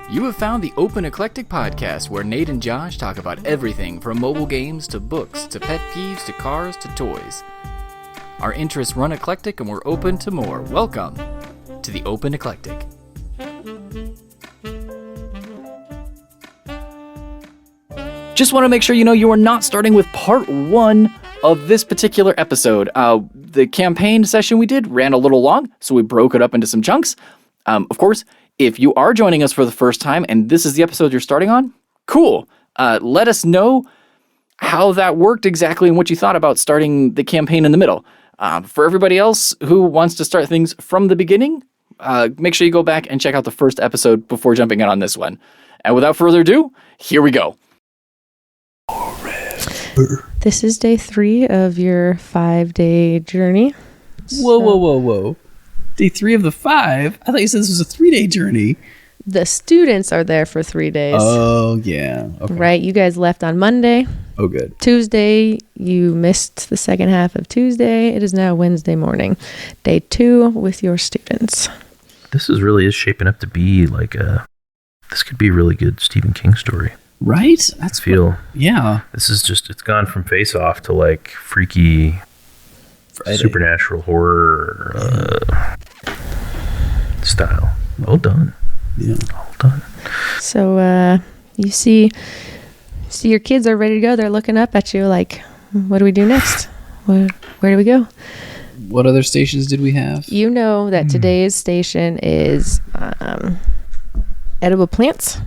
You have found the Open Eclectic podcast, where Nate and Josh talk about everything from mobile games to books to pet peeves to cars to toys. Our interests run eclectic and we're open to more. Welcome to the Open Eclectic. Just want to make sure you know you are not starting with part one of this particular episode. The campaign session we did ran a little long, so we broke it up into some chunks. Of course, if you are joining us for the first time and this is the episode you're starting on, cool. Let us know how that worked exactly and what you thought about starting the campaign in the middle. For everybody else who wants to start things from the beginning, make sure you go back and check out the first episode before jumping in on this one. And without further ado, here we go. This is day 3 of your 5-day journey. Whoa. Day 3 of the 5? I thought you said this was a 3-day journey. The students are there for 3 days. Oh, yeah. Okay. Right? You guys left on Monday. Oh, good. Tuesday, you missed the second half of Tuesday. It is now Wednesday morning. Day 2 with your students. This is shaping up to be like this could be a really good Stephen King story. Right? Yeah. This is just, it's gone from Face Off to like freaky Friday. Supernatural horror style. Well done. Yeah. Well done. So you see your kids are ready to go. They're looking up at you like, what do we do next? Where do we go? What other stations did we have? You know that today's station is edible plants.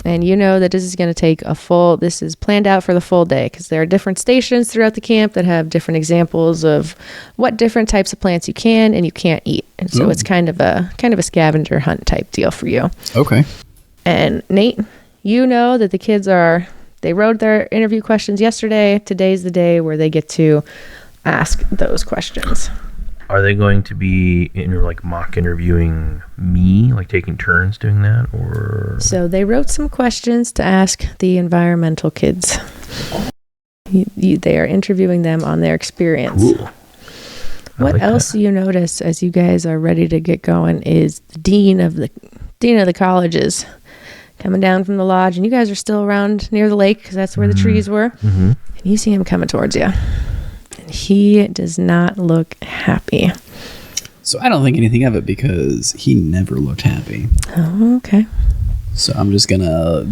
And you know that this is going to take this is planned out for the full day because there are different stations throughout the camp that have different examples of what different types of plants you can and you can't eat. And so it's kind of a scavenger hunt type deal for you. Okay. And Nate, you know that the kids they wrote their interview questions yesterday. Today's the day where they get to ask those questions. Are they going to be mock interviewing me, like taking turns doing that, or? So they wrote some questions to ask the environmental kids. They are interviewing them on their experience. Cool. What else do you notice as you guys are ready to get going is the dean of the colleges coming down from the lodge, and you guys are still around near the lake because that's where the trees were. Mm-hmm. And you see him coming towards you. He does not look happy. So I don't think anything of it because he never looked happy. Oh, okay. So I'm just gonna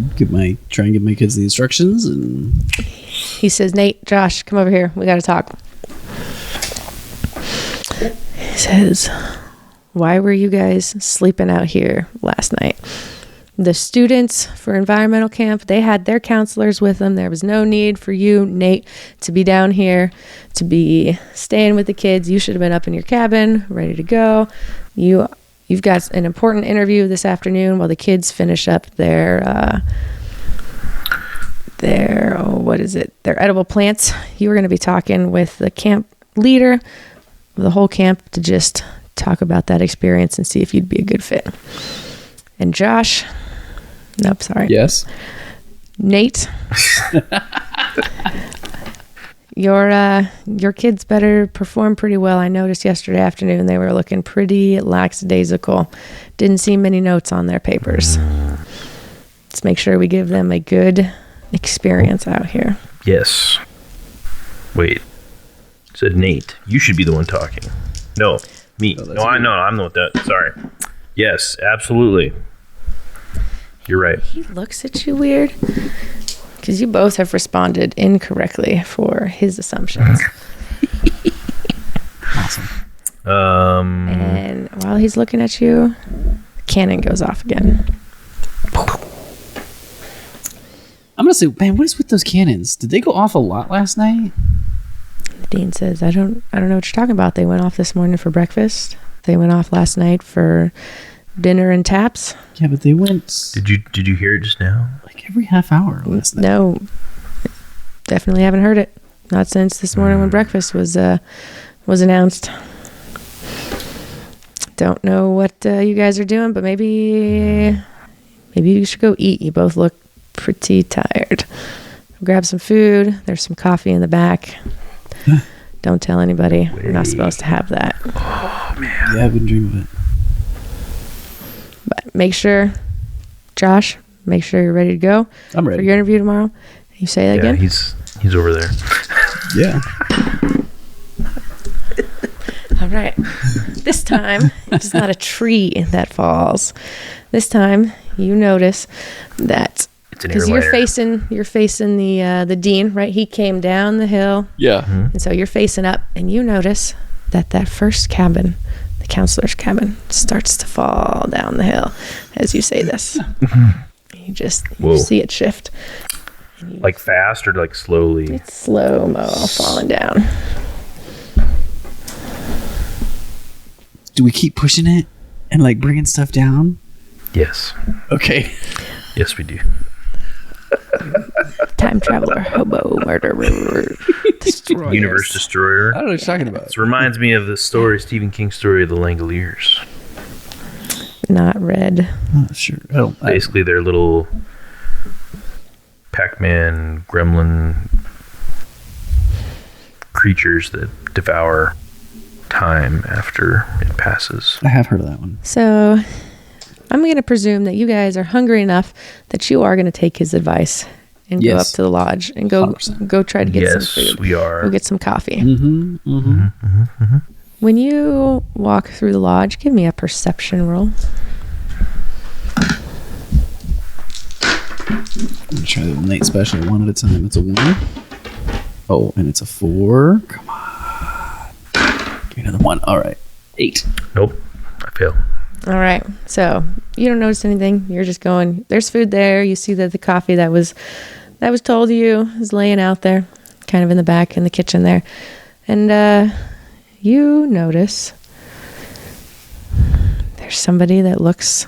try and give my kids the instructions, and he says, "Nate, Josh, come over here. We got to talk." He says, "Why were you guys sleeping out here last night?" The students for environmental camp, they had their counselors with them. There was no need for you, Nate, to be down here, to be staying with the kids. You should have been up in your cabin, ready to go. You've got an important interview this afternoon while the kids finish up their edible plants. You were going to be talking with the camp leader of the whole camp to just talk about that experience and see if you'd be a good fit. And Josh, nope, sorry. Yes. Nate, your kids better perform pretty well. I noticed yesterday afternoon they were looking pretty lackadaisical. Didn't see many notes on their papers. Let's make sure we give them a good experience out here. Yes. Wait. Said Nate. You should be the one talking. No, me. I'm the one that. Sorry. Yes, absolutely. You're right. He looks at you weird because you both have responded incorrectly for his assumptions. Awesome. And while he's looking at you, the cannon goes off again. I'm gonna say, man, what is with those cannons? Did they go off a lot last night? The dean says, I don't know what you're talking about. They went off this morning for breakfast. They went off last night for dinner and taps. Yeah, but they went. Did you hear it just now? Like every half hour last night. No, definitely haven't heard it. Not since this morning when breakfast was announced. Don't know what you guys are doing, but maybe you should go eat. You both look pretty tired. Grab some food. There's some coffee in the back. Don't tell anybody. We're not supposed to have that. Oh, man. Yeah, I wouldn't dream of it. But make sure Josh, make sure you're ready to go I'm for ready. your interview tomorrow. You say that Yeah, again? he's over there. Yeah. All right. This time, it's not a tree that falls. This time, you notice that It's an because airliner. you're facing the dean, right? He came down the hill, Yeah. and so you're facing up, and you notice that first cabin, the counselor's cabin, starts to fall down the hill as you say this. You Whoa. see it shift. Like fast or like slowly? It's slow-mo falling down. Do we keep pushing it and like bringing stuff down? Yes. Okay. Yes, we do. Time traveler, hobo, murderer, destroyer. Universe Destroyer. I don't know what you're talking about. This reminds me of the story, Stephen King's story of the Langoliers. Not red. Oh, sure. Basically, they're little Pac-Man, gremlin creatures that devour time after it passes. I have heard of that one. So I'm going to presume that you guys are hungry enough that you are going to take his advice and go up Yes. to the lodge and go 100%. try to get Yes, some food. we are. Go get some coffee. Mm-hmm. Mm-hmm. When you walk through the lodge, give me a perception roll. I'm gonna try the Nate special one at a time. It's a 1. Oh, and it's a 4. Come on. Give me another 1. All right. 8. Nope, I fail. All right. So you don't notice anything. You're just going, there's food there. You see that the coffee that was told you is laying out there, kind of in the back in the kitchen there. And you notice there's somebody that looks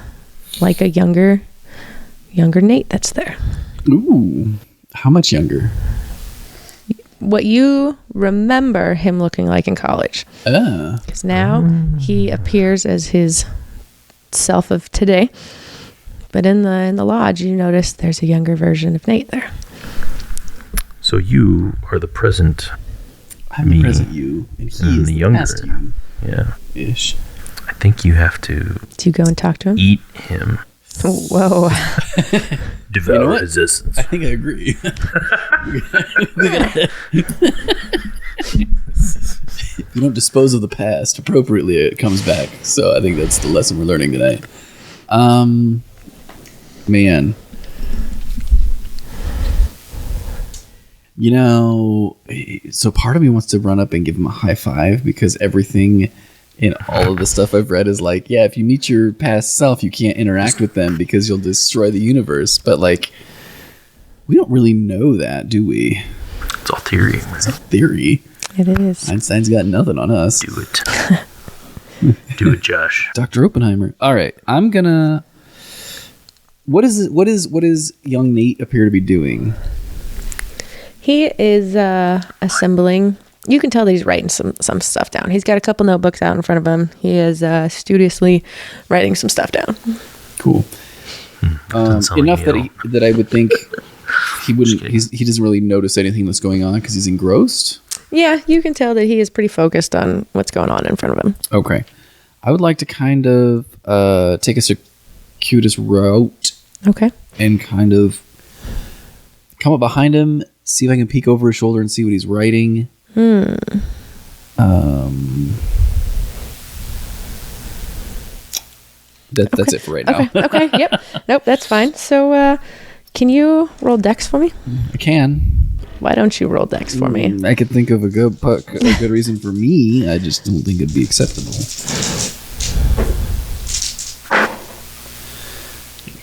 like a younger Nate that's there. Ooh. How much younger? What you remember him looking like in college. Because now he appears as his self of today. But in the lodge, you notice there's a younger version of Nate there. So you are the present, I'm the present you, and he and is the the younger. past you. Yeah. Ish. I think you have to Do you go and talk to him? eat him. Whoa. Devour You know what? his essence. I think I agree. If you don't dispose of the past appropriately, it comes back. So I think that's the lesson we're learning tonight. Man. You know, so part of me wants to run up and give him a high five because everything in all of the stuff I've read is like, yeah, if you meet your past self, you can't interact with them because you'll destroy the universe. But like, we don't really know that, do we? It's all theory. It's a theory. It is. Einstein's got nothing on us. Do it. Do it, Josh. Dr. Oppenheimer. All right, I'm gonna. What is young Nate appear to be doing? He is assembling. You can tell that he's writing some stuff down. He's got a couple notebooks out in front of him. He is studiously writing some stuff down. Cool. sound Enough like that I would think he wouldn't. He doesn't really notice anything that's going on because he's engrossed. Yeah, you can tell that he is pretty focused on what's going on in front of him. Okay, I would like to kind of take a circuitous route Okay. and kind of come up behind him, see if I can peek over his shoulder and see what he's writing. That's it for right now. Okay. Yep. Nope. That's fine. So, can you roll dex for me? I can. Why don't you roll dex for me? I could think of a good reason for me. I just don't think it'd be acceptable.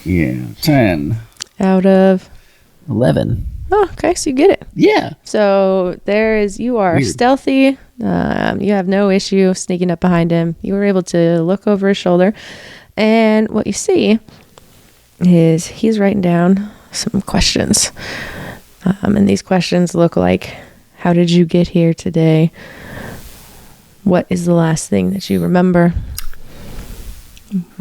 Yeah, 10, Out of. 11. Oh, okay. So you get it. Yeah. So you are Weird. stealthy. You have no issue sneaking up behind him. You were able to look over his shoulder. And what you see is he's writing down some questions. And these questions look like, how did you get here today? What is the last thing that you remember?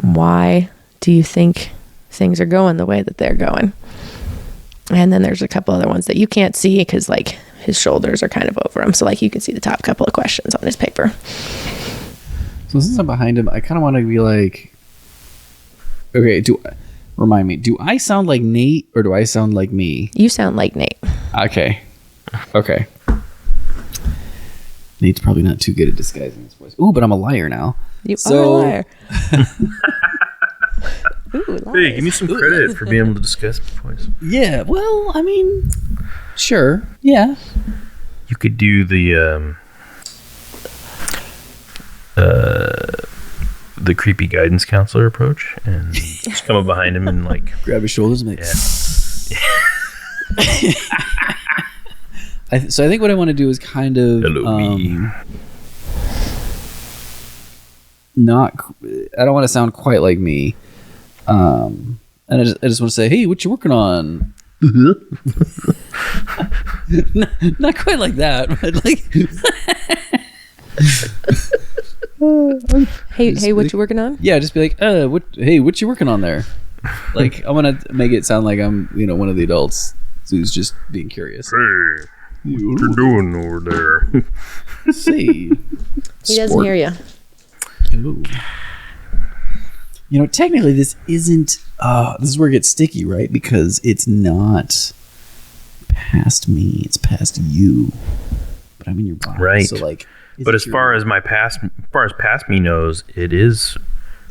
Why do you think things are going the way that they're going? And then there's a couple other ones that you can't see because like his shoulders are kind of over him. So like you can see the top couple of questions on his paper. So since I'm behind him, I kind of want to be like, okay, Remind me, do I sound like Nate or do I sound like me? You sound like Nate. Okay. Nate's probably not too good at disguising his voice. Ooh, but I'm a liar now. You are a liar. Ooh, Hey, give me some credit for being able to discuss my voice. Yeah, well, I mean, sure. Yeah. You could do the creepy guidance counselor approach and just come up behind him and like Grab his shoulders and like, so I think what I want to do is kind of hello me. I don't want to sound quite like me. And I just want to say, hey, what you working on? not quite like that, but like Hey, what you working on? yeah, just be like, what you working on there? Like, I want to make it sound like I'm, one of the adults who's just being curious. Hey, what you doing over there? See, He doesn't hear you. Ooh. Technically this isn't, this is where it gets sticky, right? Because it's not past me, it's past you. But I'm in your body. Right. So like, but as far as past me knows, it is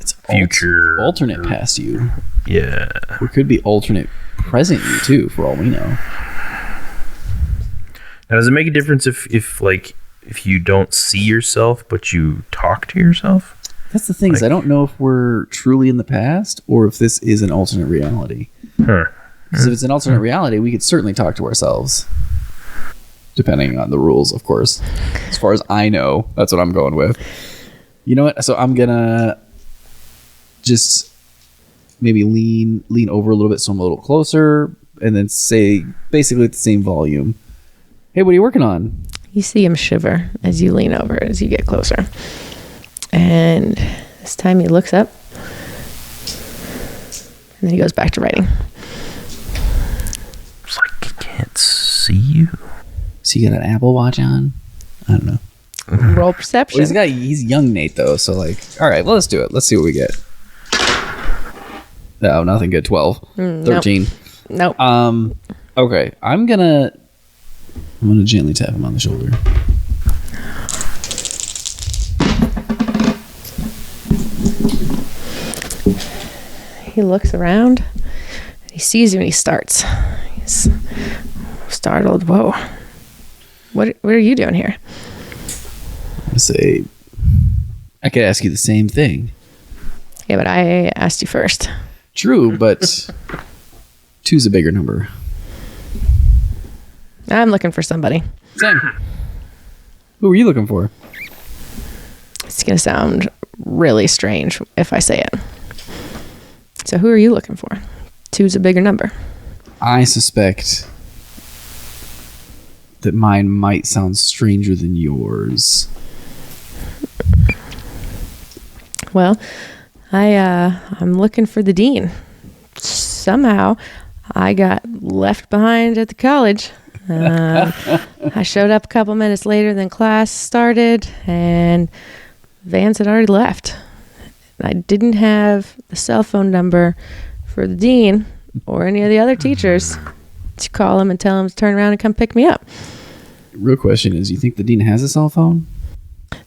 it's future alternate past you. Yeah. Or it could be alternate present you too, for all we know. Now, does it make a difference if you don't see yourself but you talk to yourself? That's the thing, is I don't know if we're truly in the past or if this is an alternate reality. Huh. Because if it's an alternate reality, we could certainly talk to ourselves. Depending on the rules, of course. As far as I know, that's what I'm going with. You know what? So I'm gonna just maybe lean over a little bit so I'm a little closer, and then say basically at the same volume, hey, what are you working on? You see him shiver as you lean over, as you get closer. And this time he looks up. And then he goes back to writing. It's like he can't see you. So you got an Apple Watch on? I don't know. Roll perception. Well, he's young Nate, though, so like, all right, well, let's do it. Let's see what we get. No, nothing good. 12. 13. Nope. Okay, I'm gonna gently tap him on the shoulder. He looks around. He sees you and he starts. He's startled. Whoa. What are you doing here? I say, I could ask you the same thing. Yeah, but I asked you first. True, but 2's a bigger number. I'm looking for somebody. Same. Who are you looking for? It's going to sound really strange if I say it. So who are you looking for? 2's a bigger number. I suspect that mine might sound stranger than yours. Well, I'm looking for the dean. Somehow, I got left behind at the college. I showed up a couple minutes later than class started, and Vance had already left. I didn't have the cell phone number for the dean or any of the other teachers to call him and tell him to turn around and come pick me up. Real question is, you think the dean has a cell phone?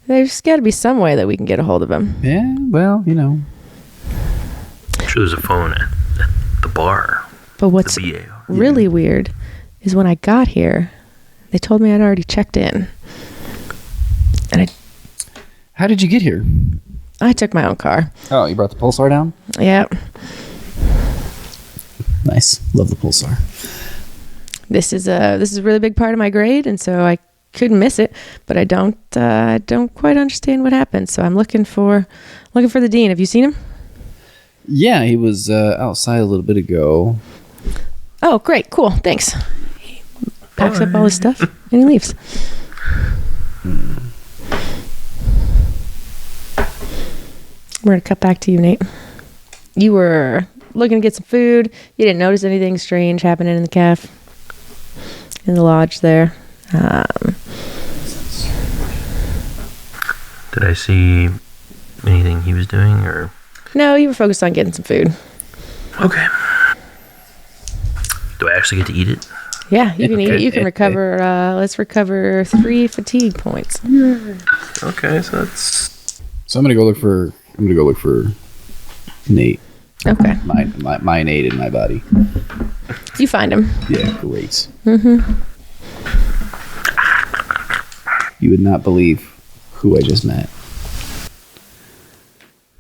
There's got to be some way that we can get a hold of him. Yeah, well, I'm sure there's a phone at the bar. But what's really weird is when I got here, they told me I'd already checked in. And how did you get here? I took my own car. Oh, you brought the pulsar down? Yeah. Nice. Love the pulsar. This is a really big part of my grade, and so I couldn't miss it, but I don't quite understand what happened. So I'm looking for the dean. Have you seen him? Yeah, he was outside a little bit ago. Oh, great. Cool. Thanks. He packs up all his stuff and he leaves. We're going to cut back to you, Nate. You were looking to get some food. You didn't notice anything strange happening in the cafe, in the lodge there. Did I see anything he was doing, or? No, you were focused on getting some food. Okay. Do I actually get to eat it? Yeah, you can eat it. You can recover. Let's recover 3 fatigue points. Okay, so that's... So I'm gonna go look for Nate. Okay. My Nate in my body. You find him. Yeah, great. You would not believe who I just met.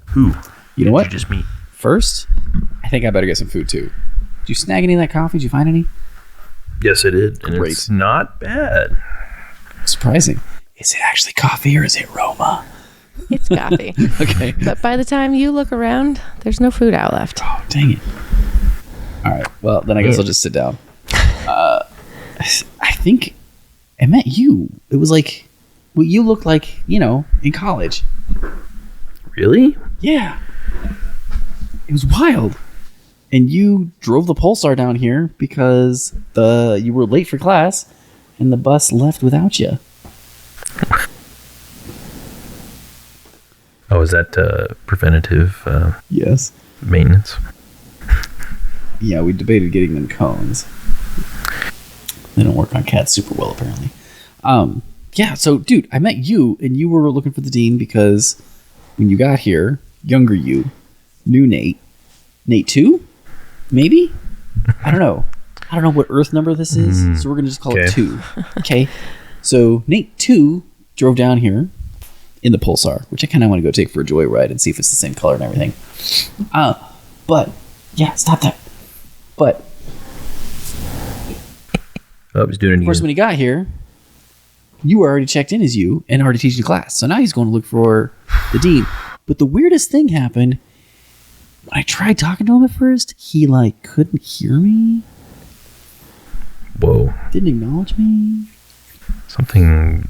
Who? You know what? Did you just meet? First, I think I better get some food too. Did you snag any of that coffee? Did you find any? Yes, I did. And Great. it's not bad. Surprising. Is it actually coffee or is it Roma? It's coffee. Okay. But by the time you look around, there's no food out left. Oh, dang it. All right. Well, then I guess I'll just sit down. I think I met you. It was like what you looked like, in college. Really? Yeah. It was wild. And you drove the Pulsar down here because you were late for class and the bus left without you. Oh, is that preventative Yes. maintenance? Yeah, we debated getting them cones. They don't work on cats super well, apparently. Yeah, so, dude, I met you, and you were looking for the dean because when you got here, younger you knew Nate. Nate 2? Maybe? I don't know. I don't know what Earth number this is, so we're going to just call it 2. Okay? So, Nate 2 drove down here in the Pulsar, which I kind of want to go take for a joyride and see if it's the same color and everything. But, yeah, stop that. But, Oh, he's doing it of course, again. when he got here, you were already checked in as you and already teaching class. So now he's going to look for the dean. But the weirdest thing happened when I tried talking to him at first. He couldn't hear me. Whoa. Didn't acknowledge me. Something...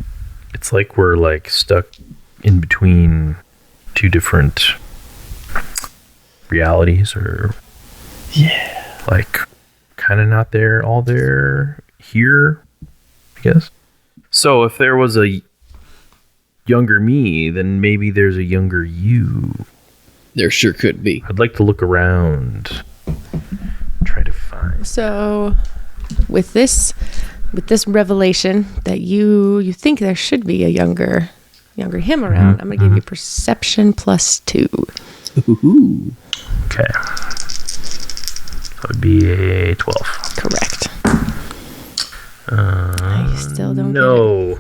It's like we're stuck in between two different realities, or... Yeah. Kind of not there, all there, here, I guess. So if there was a younger me, then maybe there's a younger you. There sure could be. I'd like to look around, try to find... So, with this revelation that you think there should be a younger him around, I'm going to give you perception +2. Ooh. Okay. That would be a 12. Correct. You still don't No.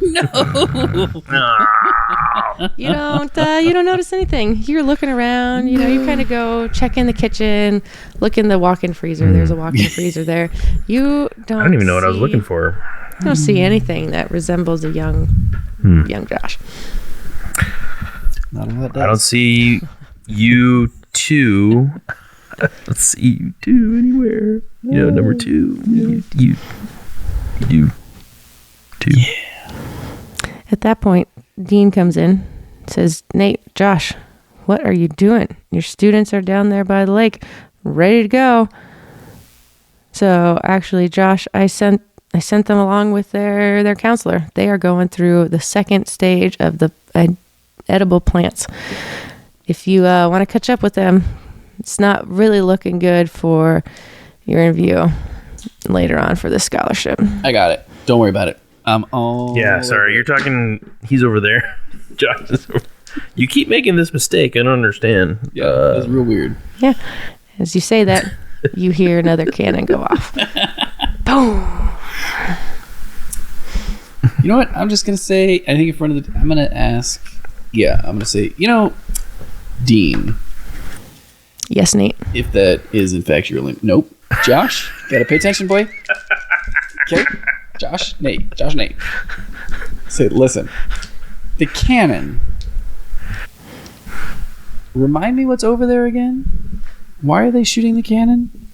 You don't notice anything. You're looking around, you kind of go check in the kitchen, look in the walk-in freezer. There's a walk-in freezer there. You don't I don't even know what I was looking for. You don't see anything that resembles a young Josh. Not a lot I don't see you two. I don't see you two anywhere. Number 2. You do. 2. Yeah. At that point, Dean comes in, says, "Nate, Josh, what are you doing? Your students are down there by the lake, ready to go." So actually, Josh, I sent them along with their counselor. They are going through the second stage of the edible plants. If you want to catch up with them, it's not really looking good for your interview later on for the scholarship. I got it. Don't worry about it. Yeah, sorry. You're talking... He's over there. Josh is over. You keep making this mistake. I don't understand. Yeah, that's real weird. Yeah. As you say that, you hear another cannon go off. Boom. You know what? I'm just going to say, I think in front of I'm going to ask... Yeah, I'm going to say, Dean. Yes, Nate. If that is, in fact, your limit. Nope. Josh, gotta pay attention, boy. Okay? Josh, Nate. Say, listen. The cannon. Remind me what's over there again? Why are they shooting the cannon?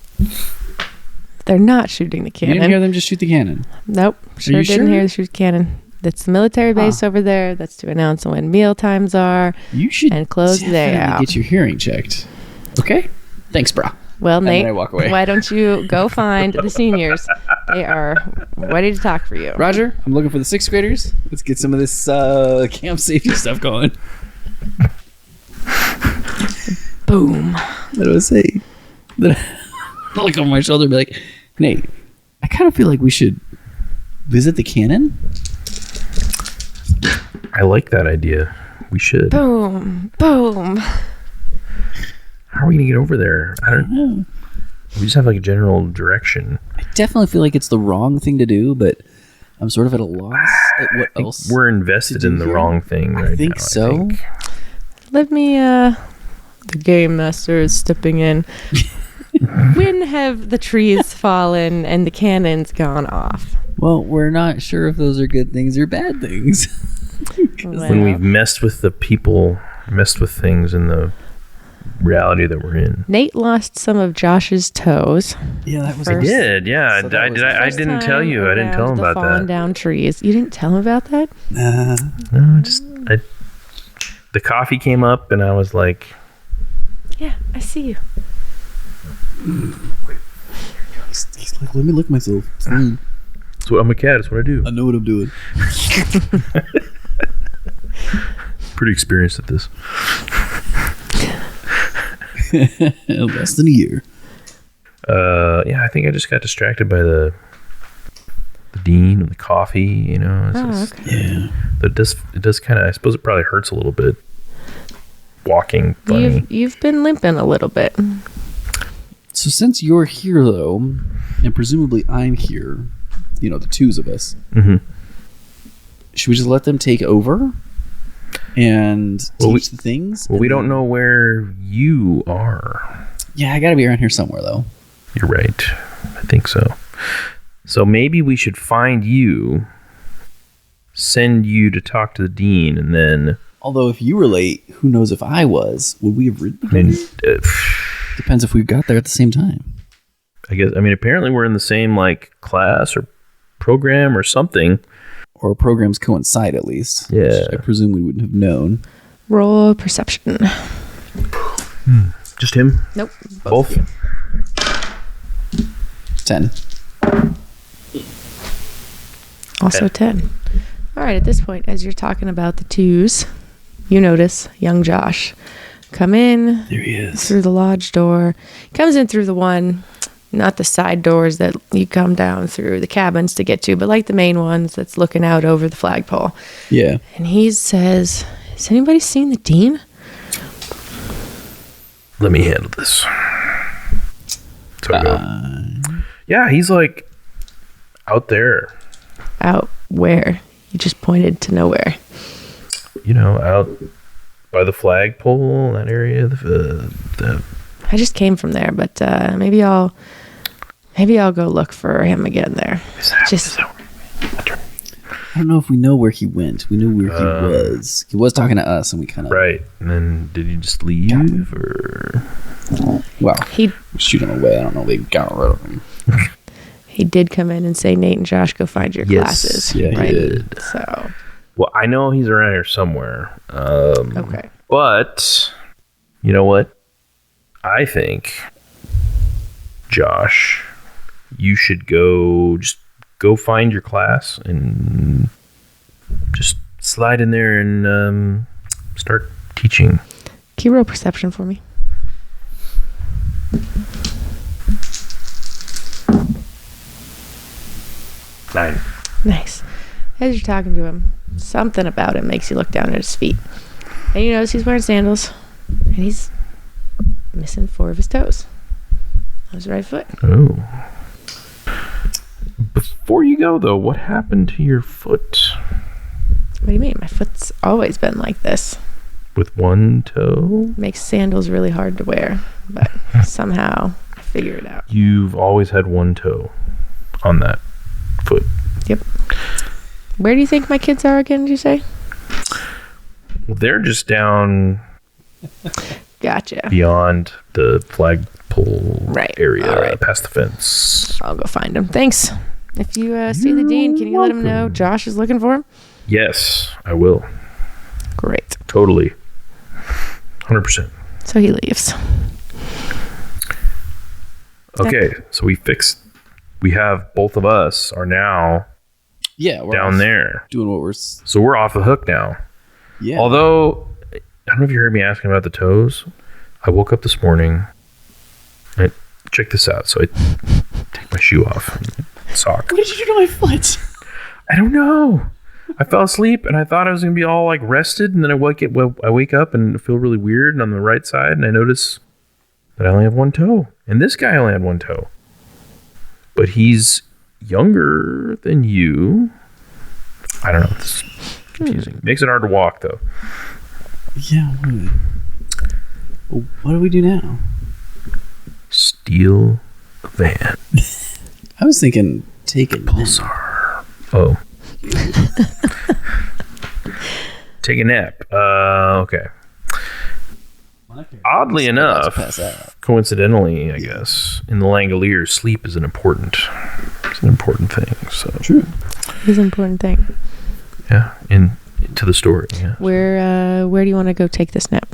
They're not shooting the cannon. You didn't hear them just shoot the cannon? Nope. Sure you didn't sure? hear the shoot cannon. That's the military base over there. That's to announce when meal times are. You should and close the day definitely out. get your hearing checked. Okay? Thanks, bro. Well, And Nate, then I walk away. why don't you go find the seniors? They are ready to talk for you. Roger, I'm looking for the 6th graders. Let's get some of this camp safety stuff going. Boom. What do I say? look over my shoulder and be like, Nate, I kind of feel like we should visit the cannon. I like that idea. We should. Boom. Boom. How are we going to get over there? I don't know. We just have like a general direction. I definitely feel like it's the wrong thing to do, but I'm sort of at a loss at what else. We're invested in the wrong thing right now. I think so. Let me, the game master is stepping in. When have the trees fallen and the cannons gone off? Well, we're not sure if those are good things or bad things. When we've messed with the people, messed with things in the reality that we're in. Nate lost some of Josh's toes. Yeah, that was I did, yeah. So I didn't tell you. I didn't tell him about falling that. down trees. You didn't tell him about that? No, the coffee came up and I was like, Yeah, I see you. He's like, let me lick myself. I'm a cat. That's what I do. I know what I'm doing. Pretty experienced at this. Less than a year. Yeah, I think I just got distracted by the dean and the coffee. You know, Okay. Yeah. It does kind of. I suppose it probably hurts a little bit. Walking funny. You've been limping a little bit. So since you're here, though, and presumably I'm here, you know, the twos of us, should we just let them take over and teach the things? Well, we don't know where you are. Yeah, I gotta be around here somewhere, though. You're right. I think so. So maybe we should find you, send you to talk to the dean, and then... Although if you were late, who knows if I was? Would we have ridden? Depends if we got there at the same time. I guess. I mean, apparently we're in the same like class or program or something. Or programs coincide at least. Yeah. Which I presume we wouldn't have known. Roll perception. Just him? Nope. Both? 10. Also 10. All right, at this point, as you're talking about the twos, you notice young Josh come in There he is. through the lodge door. Comes in through the one, not the side doors that you come down through the cabins to get to, but like the main ones that's looking out over the flagpole. Yeah. And he says, has anybody seen the dean? Let me handle this. So I go, yeah, he's like out there. Out where? You just pointed to nowhere. You know, out by the flagpole, that area. I just came from there, but maybe I'll go look for him again there. I don't know if we know where he went. We knew where he was. He was talking to us, and we kind of... Right. And then did he just leave, or... Well, He shoot him away. I don't know. They got rid of him. He did come in and say, Nate and Josh, go find your classes. Yeah, he right? did. So, Well, I know he's around here somewhere. okay. But, you know what? I think, Josh, you should go find your class and just slide in there and start teaching. Can you roll perception for me? Nine. Nice. As you're talking to him, something about him makes you look down at his feet. And you notice he's wearing sandals, and he's missing 4 of his toes on his right foot. Oh. Before you go, though, what happened to your foot? What do you mean? My foot's always been like this. With one toe? Makes sandals really hard to wear, but somehow I figure it out. You've always had one toe on that foot. Yep. Where do you think my kids are again, did you say? Well, they're just down Gotcha. beyond the flagpole area, All right. past the fence. I'll go find him. Thanks. If you see the dean, can you let him know Josh is looking for him? Yes, I will. Great. Totally. 100%. So he leaves. Okay, so we have both of us are now Yeah, we're down off there. doing what we're... So we're off the hook now. Yeah. Although, I don't know if you heard me asking about the toes. I woke up this morning. check this out. So I take my shoe off and sock. What did you do to my foot? I don't know. I fell asleep and I thought I was going to be all like rested. And then I wake up and feel really weird. And on the right side, and I notice that I only have one toe. And this guy only had one toe. But he's younger than you. I don't know. This is confusing. Makes it hard to walk, though. Yeah. Well, what do we do now? Steal a van. I was thinking take a nap. Pulsar. Oh. Take a nap. Okay. Oddly enough, coincidentally, I guess, in the Langoliers, sleep is an important thing. So true. It's an important thing. Yeah, to the story. Yeah. Where do you want to go take this nap?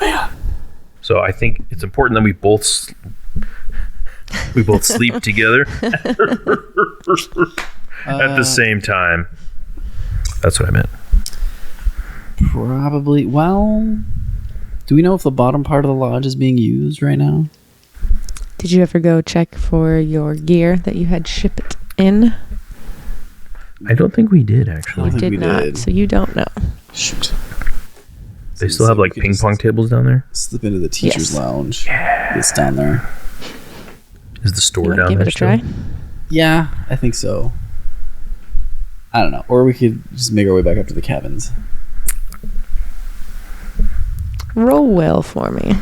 Man. So I think it's important that we both sleep together at the same time. That's what I meant. Probably. Well, do we know if the bottom part of the lodge is being used right now? Did you ever go check for your gear that you had shipped in? I don't think we did, actually. You did not, so you don't know. Shoot. They still have like ping pong tables down there? Slip into the teacher's lounge. Yeah. It's down there. Is the store You down give there it a try? still? Yeah, I think so. I don't know. Or we could just make our way back up to the cabins. Roll well for me.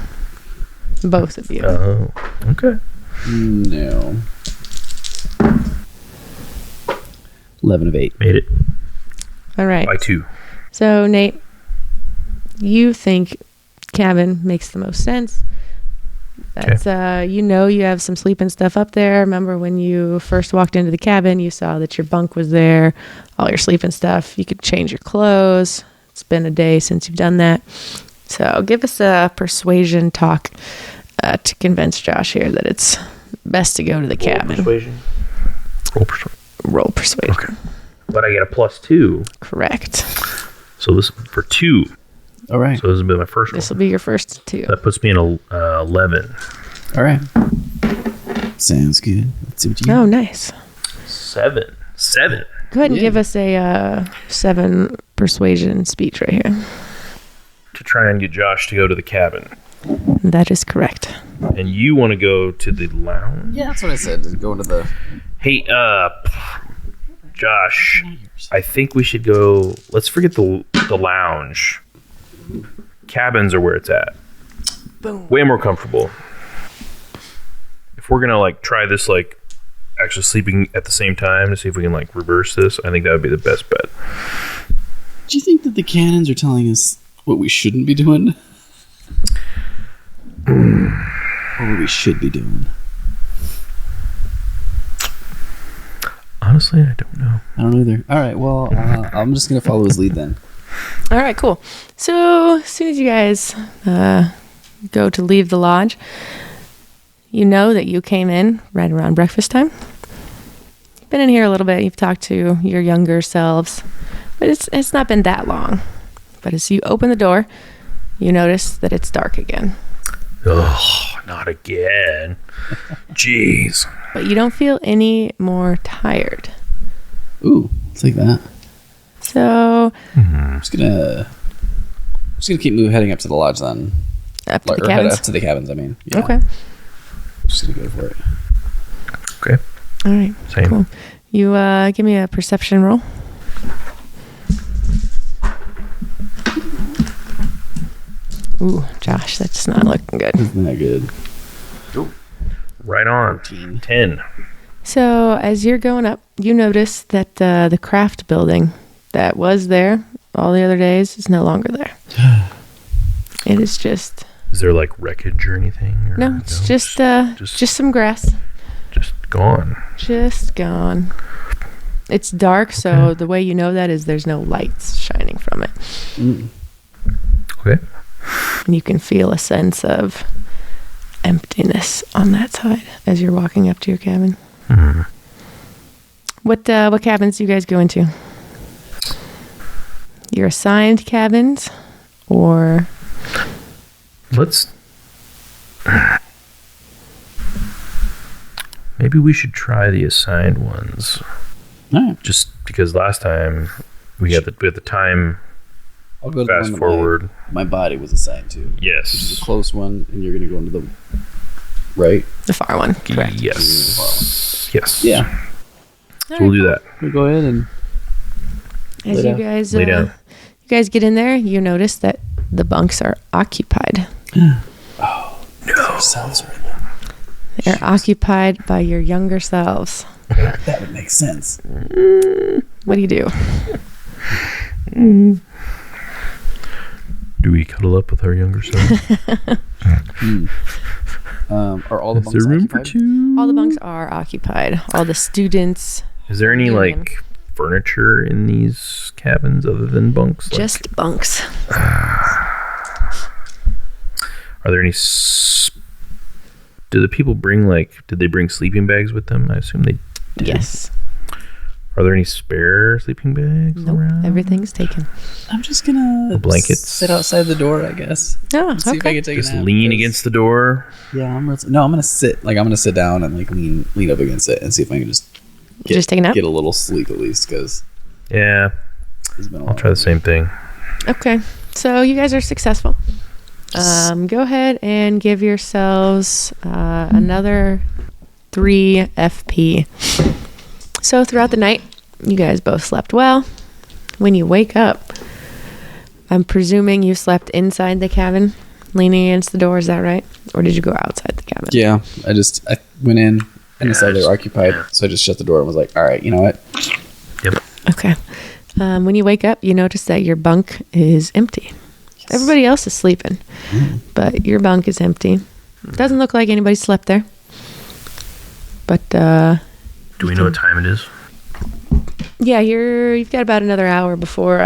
Both of you. Oh, okay. No. 11 of 8. Made it All right. by 2. So, Nate, you think cabin makes the most sense. That's you have some sleeping stuff up there. Remember when you first walked into the cabin, you saw that your bunk was there, all your sleeping stuff. You could change your clothes. It's been a day since you've done that. So give us a persuasion talk to convince Josh here that it's best to go to the cabin. Persuasion. Roll persuasion. Okay. But I get a +2. Correct. So this for 2. All right. So this will be my first one. This will be your first 2. That puts me in a 11. All right. Sounds good. Let's see what you Oh, nice. 7. Go ahead and give us a 7 persuasion speech right here. To try and get Josh to go to the cabin. That is correct. And you want to go to the lounge? Yeah, that's what I said. Just go into the... Hey, Josh, I think we should go... Let's forget the lounge. Cabins are where it's at. Boom. Way more comfortable. If we're gonna try this actually sleeping at the same time to see if we can reverse this, I think that would be the best bet. Do you think that the cannons are telling us what we shouldn't be doing? Or what we should be doing? Honestly, I don't know. I don't know either. All right, well, I'm just going to follow his lead then. All right, cool. So as soon as you guys go to leave the lodge, you know that you came in right around breakfast time. You've been in here a little bit. You've talked to your younger selves, but it's not been that long. But as you open the door, you notice that it's dark again. Oh, not again. Jeez. But you don't feel any more tired. Ooh, I'll take that. So I'm just gonna keep heading up to the lodge then. up to the Or head cabins. up to the cabins, I mean. Yeah. Okay. Just gonna go for it. Okay. All right. Same. Cool. You give me a perception roll. Ooh, Josh, that's not looking good. Isn't that good? Right on. 10. So as you're going up, you notice that the craft building that was there all the other days is no longer there. It is just... Is there wreckage or anything? Or No, it's just some grass. Just gone. Just gone. It's dark, so the way you know that is there's no lights shining from it. Okay. And you can feel a sense of emptiness on that side as you're walking up to your cabin. Mm-hmm. What cabins do you guys go into? Your assigned cabins, or Let's maybe we should try the assigned ones. All right. Just because last time we had the time. I'll go to Fast the one forward. that my body was assigned to. Which is Yes. a close one, and you're going to go into the right. The far one. Correct. Yes. Yes. Yeah. So we'll do that. We'll go ahead and As Lay you down. guys, Lay down. you guys get in there, you notice that the bunks are occupied. Our cells are in there. They're occupied by your younger selves. That would make sense. What do you do? Do we cuddle up with our younger self? Are all the Is bunks there room for occupied? two? All the bunks are occupied. All the students, Is there any Yeah, man. like furniture in these cabins other than bunks? Like, just bunks. are there any? Do the people bring Did they bring sleeping bags with them? I assume they did. Yes. Are there any spare sleeping bags Nope. around? Everything's taken. I'm just gonna The blankets? sit outside the door, I guess. Oh, See if I okay. can take Just a nap. lean 'cause- against the door. Yeah, I'm gonna sit. Like I'm gonna sit down and like lean up against it and see if I can just Just take a nap? get a little sleep at least because Yeah, it's been a I'll while. try the same thing. Okay. So you guys are successful. Go ahead and give yourselves another 3 FP. So throughout the night, you guys both slept well. When you wake up, I'm presuming you slept inside the cabin, leaning against the door. Is that right? Or did you go outside the cabin? Yeah, I went in and decided they were occupied, so I just shut the door and was like, all right, you know what? Yep. Okay. When you wake up, you notice that your bunk is empty. Everybody else is sleeping, but your bunk is empty. Doesn't look like anybody slept there. But Do we know what time it is? yeah, you've got about another hour before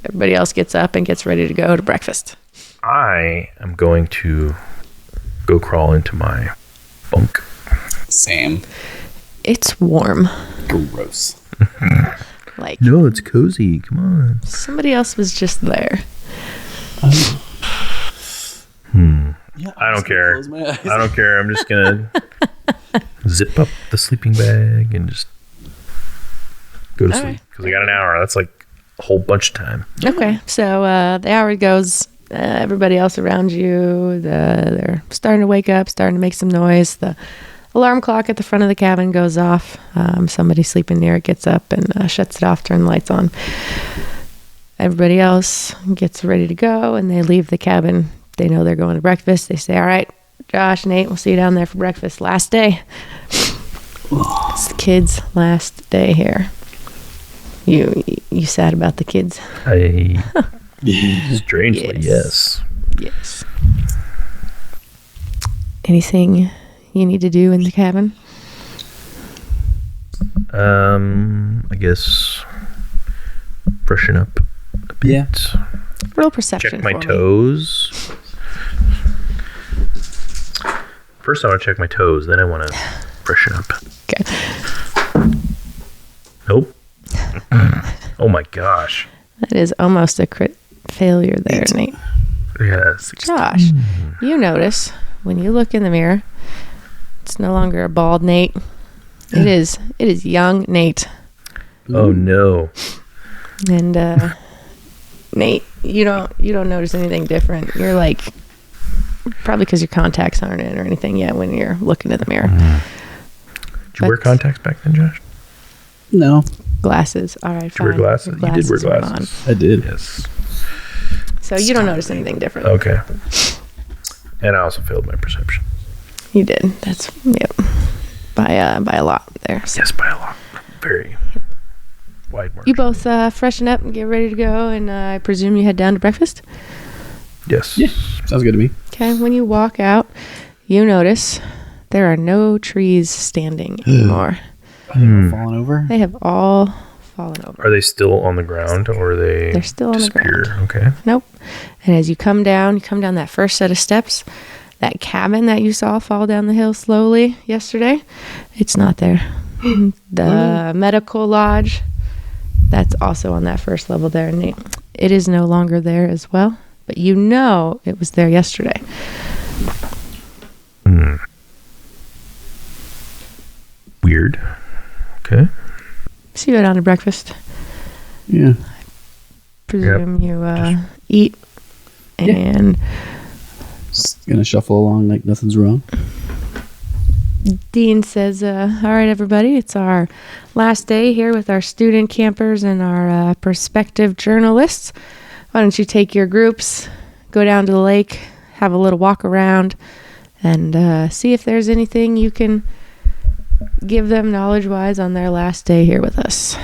everybody else gets up and gets ready to go to breakfast. I am going to go crawl into my bunk. Sam. It's warm. Gross. Like No, it's cozy. Come on. somebody else was just there. Yeah, I don't I'm just gonna care. close my eyes. I don't care. I'm just gonna zip up the sleeping bag and just go to All sleep right. because I got an hour. That's like a whole bunch of time. Okay, so the hour goes. Everybody else around you, they're starting to wake up, starting to make some noise. The alarm clock at the front of the cabin goes off. Somebody sleeping near it gets up and shuts it off, turn the lights on. Everybody else gets ready to go, and they leave the cabin. They know they're going to breakfast. They say, all right, Josh, Nate, we'll see you down there for breakfast. Last day. It's the kids' last day here. You sad about the kids? Strangely, yes. Yes. Anything you need to do in the cabin? I guess freshen up a bit. Yeah. Roll perception. Check my for me. toes. First, I want to check my toes. Then I want to freshen up. Okay. Nope. Oh my gosh. That is almost a crit failure there, Nate. Yes. Josh, you notice when you look in the mirror, it's no longer a bald Nate. It is young Nate. Oh no. And Nate, you don't notice anything different. You're like, probably because your contacts aren't in or anything yet when you're looking in the mirror. Did you wear But- contacts back then, Josh? No, Glasses. All right, Did you wear fine. glasses? Your You did wear are glasses. I did. Yes. on. So you don't notice anything different. Okay. And I also failed my perception. You did. That's yep. By a lot there. So Yes, by a lot. Very wide margin. you both freshen up and get ready to go, and I presume you head down to breakfast. Yes. Yeah, sounds good to me. Okay. When you walk out, you notice there are no trees standing anymore. Are they all falling over? They have all fallen over. Are they still on the ground or are they They're still on the disappear? ground. Okay. Nope. And as you come down that first set of steps, that cabin that you saw fall down the hill slowly yesterday, it's not there. The medical lodge, that's also on that first level there, Nate. It is no longer there as well, but you know it was there yesterday. Weird. Okay. So you go down to breakfast. Yeah. Presume you eat and Just gonna shuffle along like nothing's wrong. Dean says, all right, everybody, it's our last day here with our student campers and our prospective journalists. Why don't you take your groups, go down to the lake, have a little walk around, and see if there's anything you can give them knowledge-wise on their last day here with us.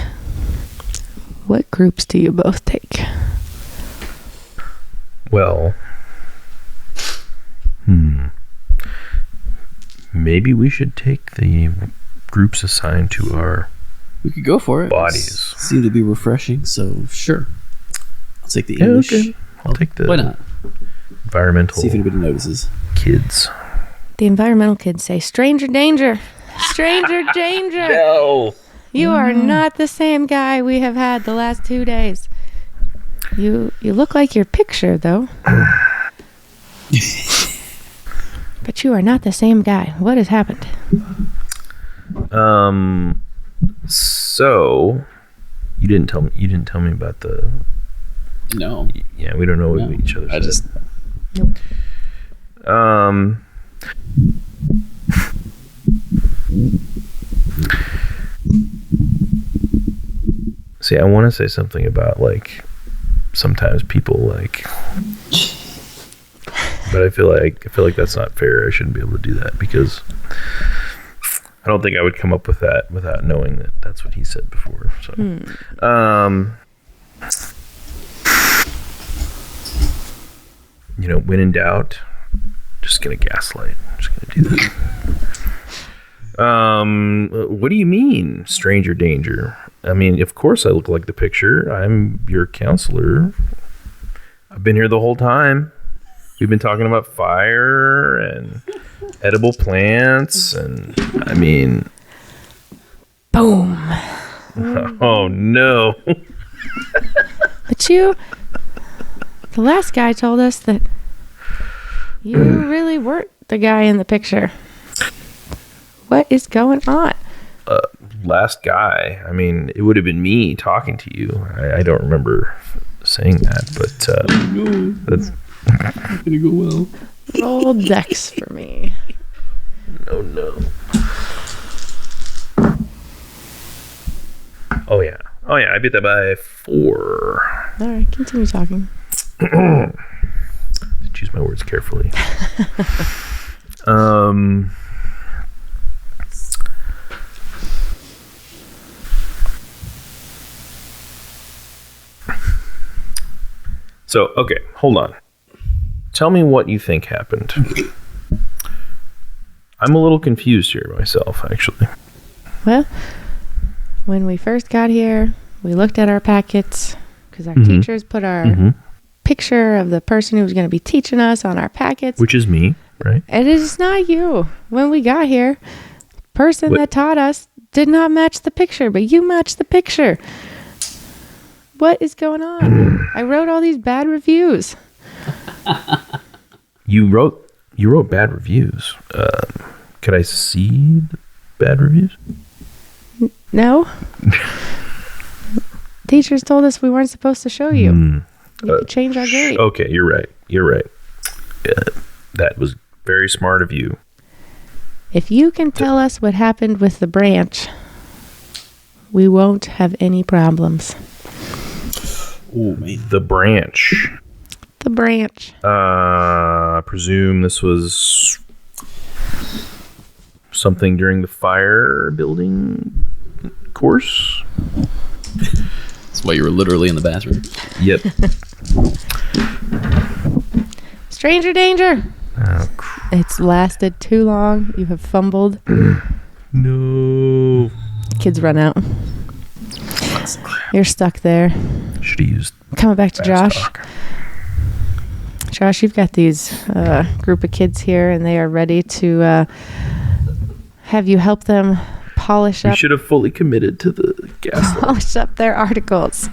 What groups do you both take? Well, maybe we should take the groups assigned to our We could go for it. bodies. Seem to be refreshing, so sure. I'll take the English. Okay. I'll take the Why not? environmental See if anybody notices. kids. The environmental kids say, stranger danger, stranger danger. No. You are not the same guy we have had the last 2 days. You look like your picture, though. But you are not the same guy. What has happened? So you didn't tell me about the. No. Yeah, we don't know what each other said. I just. See, I want to say something about like sometimes people like, but I feel like that's not fair. I shouldn't be able to do that because I don't think I would come up with that without knowing that that's what he said before. So, when in doubt, just gonna gaslight. Just gonna do that. What do you mean, stranger danger? I mean, of course I look like the picture. I'm your counselor. I've been here the whole time. We've been talking about fire and edible plants, and I mean, Boom. oh no. But the last guy told us that you really weren't the guy in the picture. What is going on? Last guy. I mean, it would have been me talking to you. I don't remember saying that, but that's Not gonna go well. Roll dex for me. no. Oh yeah. I beat that by 4. All right, continue talking. Choose my words carefully. So, okay, hold on. Tell me what you think happened. I'm a little confused here myself, actually. Well, when we first got here, we looked at our packets because our teachers put our picture of the person who was going to be teaching us on our packets. Which is me, right? It is not you. When we got here, person that taught us did not match the picture, but you matched the picture. What is going on? I wrote all these bad reviews. You wrote bad reviews. Could I see the bad reviews? No. Teachers told us we weren't supposed to show you. You could change our grade. Okay, you're right. That was very smart of you. If you can tell us what happened with the branch, we won't have any problems. Oh man. The branch. The branch. I presume this was something during the fire building course. That's why you were literally in the bathroom. Yep. Stranger danger. Oh, It's lasted too long. You have fumbled. no. Kids run out. You're stuck there. Should have used Coming back to fast Josh. talk. Josh, you've got these group of kids here, and they are ready to have you help them polish We up should have fully committed to the gaslight. polish up their articles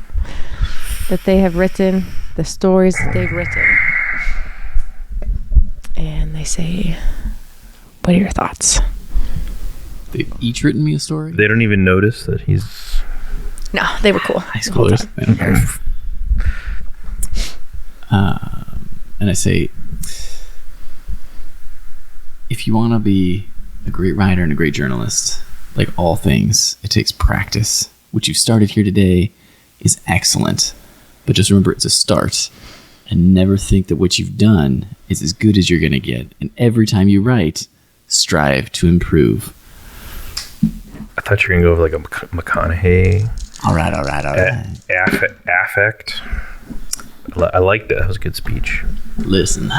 that they have written, the stories that they've written. And they say, what are your thoughts? They've each written me a story. They don't even notice that he's... No, they were cool. High schoolers. They don't care. And I say, if you want to be a great writer and a great journalist, like all things, it takes practice. What you've started here today is excellent. But just remember, it's a start. And never think that what you've done is as good as you're going to get. And every time you write, strive to improve. I thought you were going to go with like a McConaughey. All right. Affect. I like that. That was a good speech. Listen,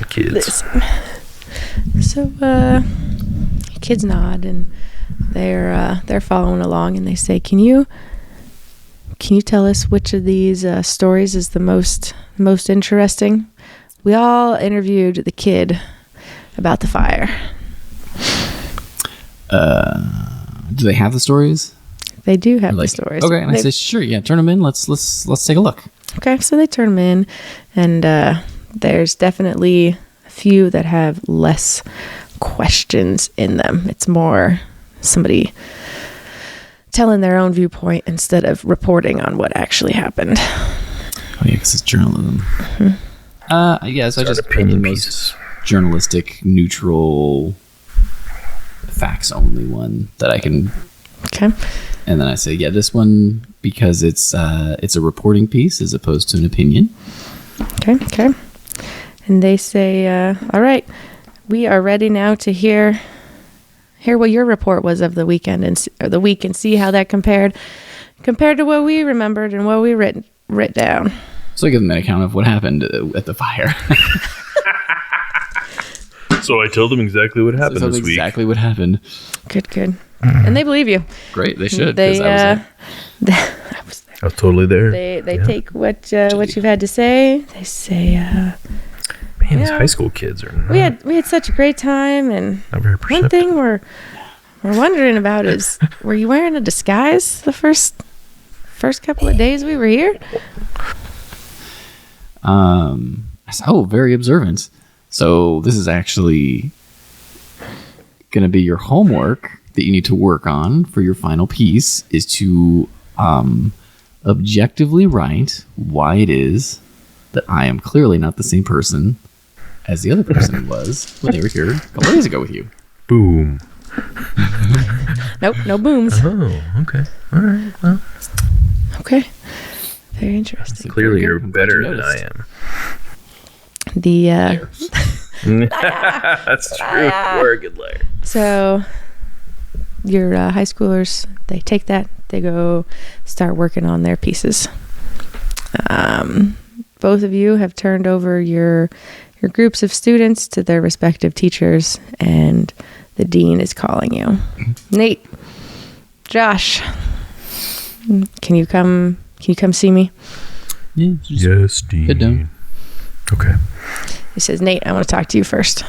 kids. Listen. So, kids nod and they're following along, and they say, "Can you tell us which of these stories is the most interesting?" We all interviewed the kid about the fire. do they have the stories? They do have Like, the stories. Okay, and I say, sure, yeah, turn them in. Let's take a look. Okay, so they turn them in, and there's definitely a few that have less questions in them. It's more somebody telling their own viewpoint instead of reporting on what actually happened. Oh yeah, because it's journalism. Mm-hmm. Yeah, so I just read the most journalistic, neutral, facts-only one that I can. Okay. And then I say, yeah, this one, because it's a reporting piece as opposed to an opinion. Okay. And they say, all right, we are ready now to hear what your report was of the weekend or the week, and see how that compared to what we remembered and what we writ down. So I give them an account of what happened at the fire. So I told them exactly what happened this week. Exactly what happened. Good. And they believe you. Great, they should. They, I was there. I was totally there. They take what you've had to say. They say, man, these high school kids are not, we had such a great time, and not very perceptive. one thing we're wondering about is, were you wearing a disguise the first couple of days we were here? I said, oh, very observant. So this is actually going to be your homework that you need to work on for your final piece, is to objectively write why it is that I am clearly not the same person as the other person was when they were here a couple days ago with you. Boom. Nope, no booms. Oh, okay. All right. Well, Okay. Very interesting. clearly you're I'm glad you better than I noticed. am. The That's true. You're a good liar. so your high schoolers, they take that, they go start working on their pieces. Both of you have turned over your groups of students to their respective teachers, and the dean is calling you. Nate, Josh, can you come see me? Yeah, Yes, Dean. Good down. Okay. He says, Nate, I want to talk to you first.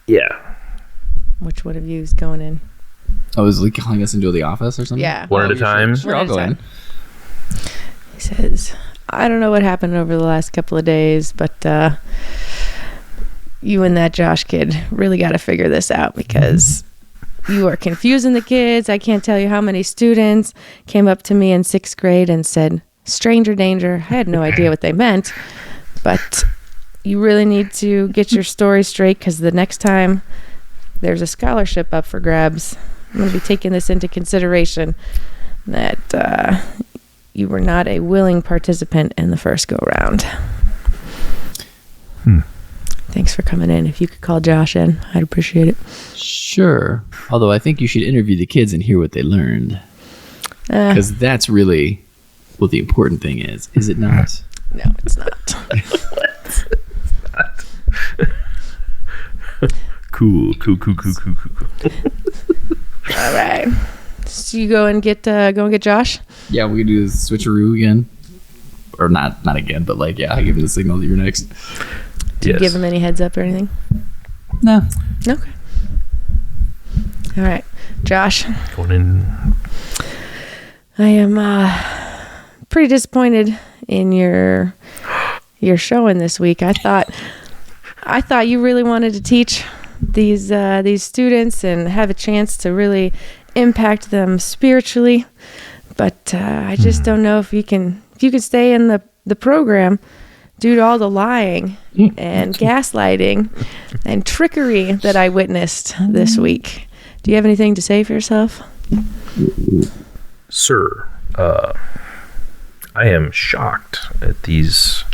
Yeah. Which one of you is going in? Oh, is Lee calling us into the office or something? Yeah. One at a time. Sure, I'll go in. He says, I don't know what happened over the last couple of days, but you and that Josh kid really got to figure this out, because you are confusing the kids. I can't tell you how many students came up to me in 6th grade and said, stranger danger. I had no idea what they meant, but you really need to get your story straight, because the next time there's a scholarship up for grabs, I'm going to be taking this into consideration, that you were not a willing participant in the first go-round. Thanks for coming in. If you could call Josh in, I'd appreciate it. Sure. Although I think you should interview the kids and hear what they learned. Because that's really what the important thing is it not? No, it's not. Cool. All right. So you go and get Josh? Yeah, we can do the switcheroo again. Or not again, but like, yeah, I give him the signal that you're next. Do you give him any heads up or anything? No. Okay. All right. Josh, Going in. I am pretty disappointed in your showing this week. I thought you really wanted to teach these students and have a chance to really impact them spiritually. But I just don't know if you can stay in the program due to all the lying and gaslighting and trickery that I witnessed this week. Do you have anything to say for yourself? Sir, I am shocked at these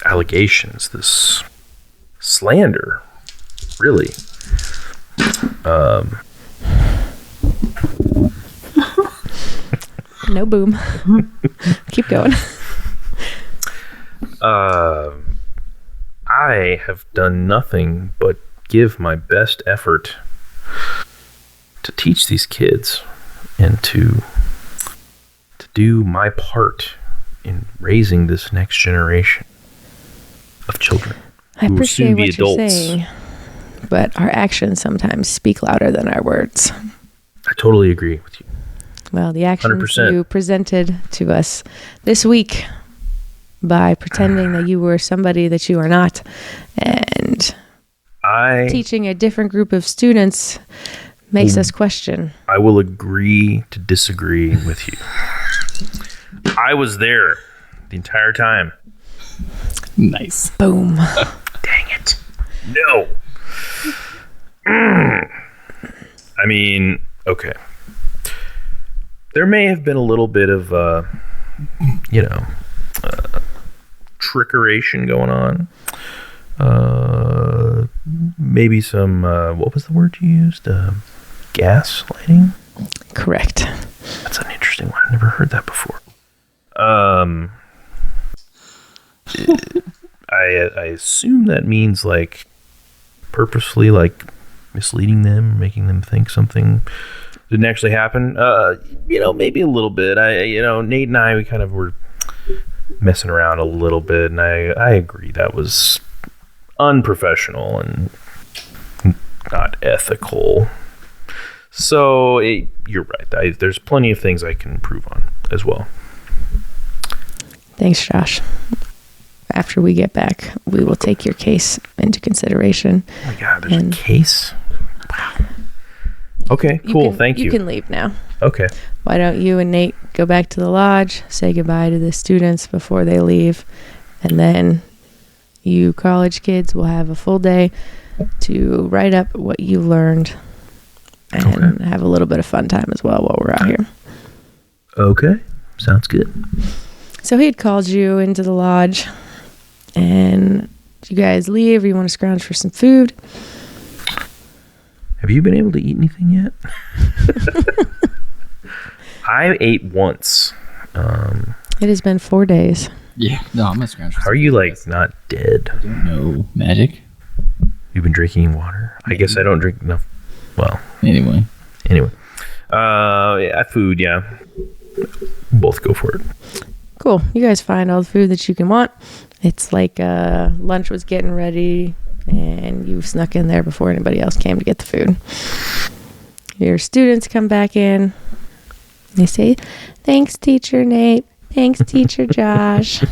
allegations, this slander, really. No boom. Keep going. I have done nothing but give my best effort to teach these kids and to do my part in raising this next generation of children. I who will appreciate soon be what you're adults. saying, but our actions sometimes speak louder than our words. I totally agree with you. Well, the actions 100%. you presented to us this week by pretending that you were somebody that you are not and teaching a different group of students makes us question. I will agree to disagree with you. I was there the entire time. Nice. Boom. Dang it. No. I mean, okay. There may have been a little bit of, trickeration going on. Maybe some, what was the word you used? Gaslighting? Correct. That's an interesting one. I've never heard that before. I assume that means like purposefully like misleading them, making them think something didn't actually happen. Maybe a little bit. Nate and I, we kind of were messing around a little bit, and I agree that was unprofessional and not ethical. So you're right. There's plenty of things I can improve on as well. Thanks, Josh. After we get back, we will take your case into consideration. Oh my God, there's a case? Wow. Okay, cool. Thank you. You can leave now. Okay. Why don't you and Nate go back to the lodge, say goodbye to the students before they leave, and then you college kids will have a full day to write up what you learned and have a little bit of fun time as well while we're out here. Okay, sounds good. So he had called you into the lodge, and you guys leave, or you want to scrounge for some food? Have you been able to eat anything yet? I ate once. It has been 4 days. Yeah, no, I'm gonna scrounge. How are you not dead? I don't know. Magic? You've been drinking water? I guess I don't drink enough. Well, Anyway. Yeah, food, yeah. Both go for it. Cool. You guys find all the food that you can want. It's like lunch was getting ready, and you snuck in there before anybody else came to get the food. Your students come back in. They say, "Thanks, Teacher Nate. Thanks, Teacher Josh.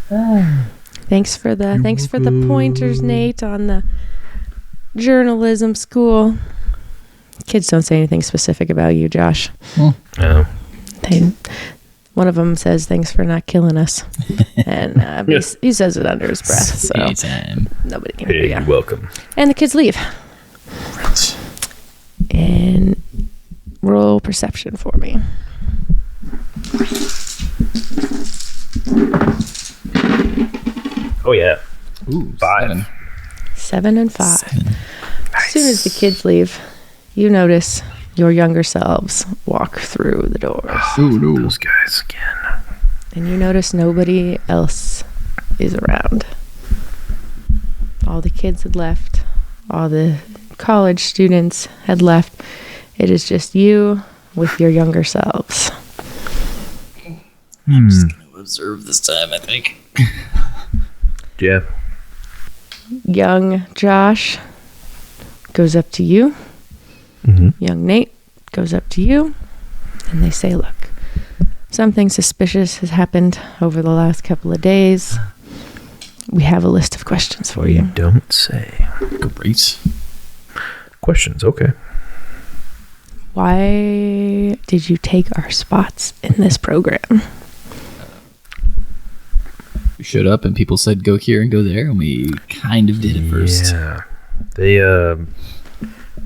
Thanks for the pointers, Nate, on the journalism school." Kids don't say anything specific about you, Josh. Oh. One of them says, "Thanks for not killing us," and he says it under his breath, so Anytime. nobody can hear Hey, you. you're welcome. And the kids leave. And roll perception for me. Oh, yeah. Ooh, 5. 7 and 5. 7. As soon as the kids leave, you notice your younger selves walk through the doors. Oh, no. Those guys again. And you notice nobody else is around. All the kids had left. All the college students had left. It is just you with your younger selves. I'm just going to observe this time, I think. Yeah. Young Josh goes up to you. Mm-hmm. Young Nate goes up to you. And they say, "Look, something suspicious has happened over the last couple of days. We have a list of questions for you. Don't say. Great. Questions, okay. Why did you take our spots in this program? We showed up and people said go here and go there, and we kind of did it first. Yeah.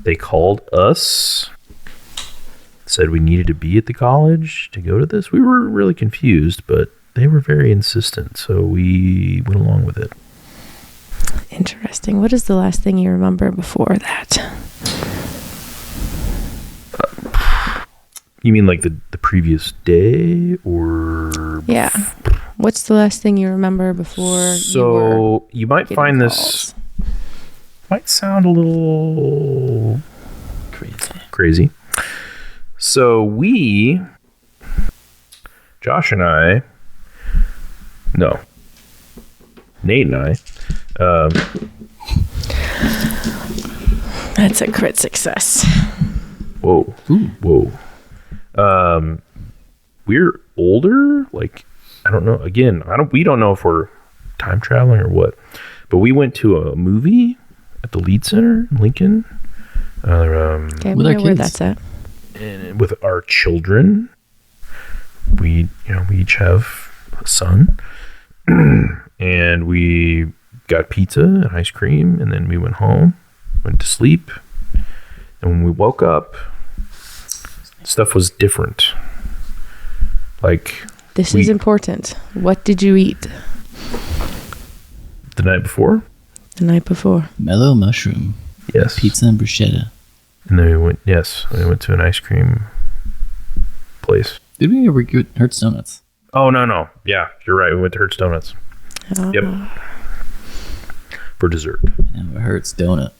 They called us, said we needed to be at the college to go to this. We were really confused, but they were very insistent, so we went along with it. Interesting. What is the last thing you remember before that? You mean like the previous day, or? Yeah. What's the last thing you remember before? So you might find calls? this might sound a little crazy. So Nate and I. That's a crit success. Whoa. Ooh. Whoa. We're older. Like, I don't know. Again, we don't know if we're time traveling or what. But we went to a movie at the Lead Center in Lincoln. Okay, with we our know where kids. that's at. And with our children. We each have a son. And we got pizza and ice cream, and then we went home, went to sleep. And when we woke up, stuff was different. Like, This is important. What did you eat the night before? the night before? Mellow mushroom, Yes. pizza and bruschetta. And then we went to an ice cream place. Did we ever get Hertz Donuts? Oh, no. Yeah, you're right. We went to Hertz Donuts. Oh. Yep. For dessert. And a Hertz donut.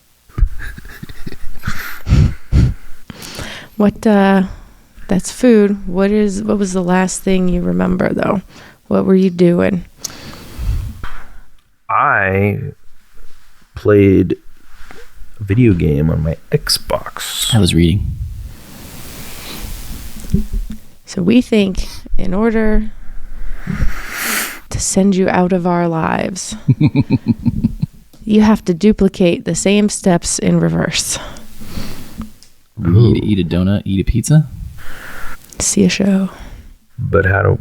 What? That's food. What was the last thing you remember though? What were you doing? I played a video game on my Xbox. I was reading. So we think in order to send you out of our lives, you have to duplicate the same steps in reverse. Read, eat a donut, eat a pizza. See a show. But how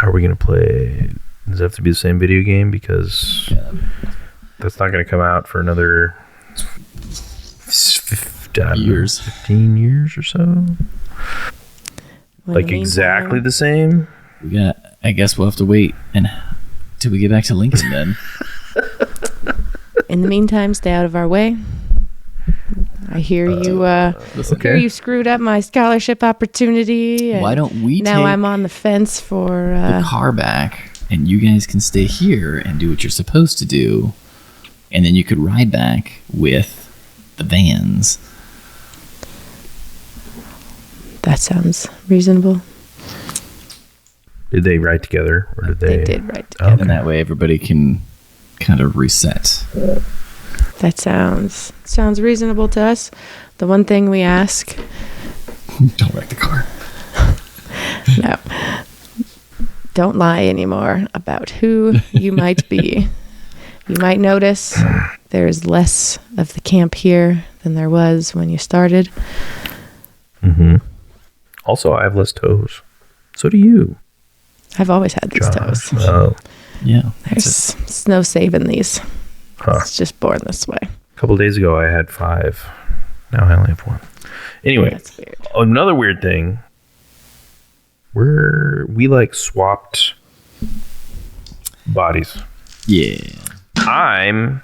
are we going to play? Does it have to be the same video game? Because that's not going to come out for another Years. 15 years or so. Like exactly the same? I guess we'll have to wait till we get back to Lincoln then. In the meantime, stay out of our way. I hear you. Hear you screwed up my scholarship opportunity. Why don't we now take I'm on the fence for the car back, and you guys can stay here and do what you're supposed to do, and then you could ride back with the vans. That sounds reasonable. Did they ride together, or did they? They did ride together. Okay. And that way everybody can kind of reset. That sounds reasonable to us. The one thing we ask, Don't wreck the car. no, don't lie anymore about who you might be. You might notice there's less of the camp here than there was when you started. Mm-hmm. Also, I have less toes. So do you, I've always had these Josh. toes. Oh, Yeah. There's no saving these. huh. It's just born this way. A couple days ago, I had 5. Now I only have 1. Anyway, That's weird. another weird thing. We like swapped bodies. Yeah. I'm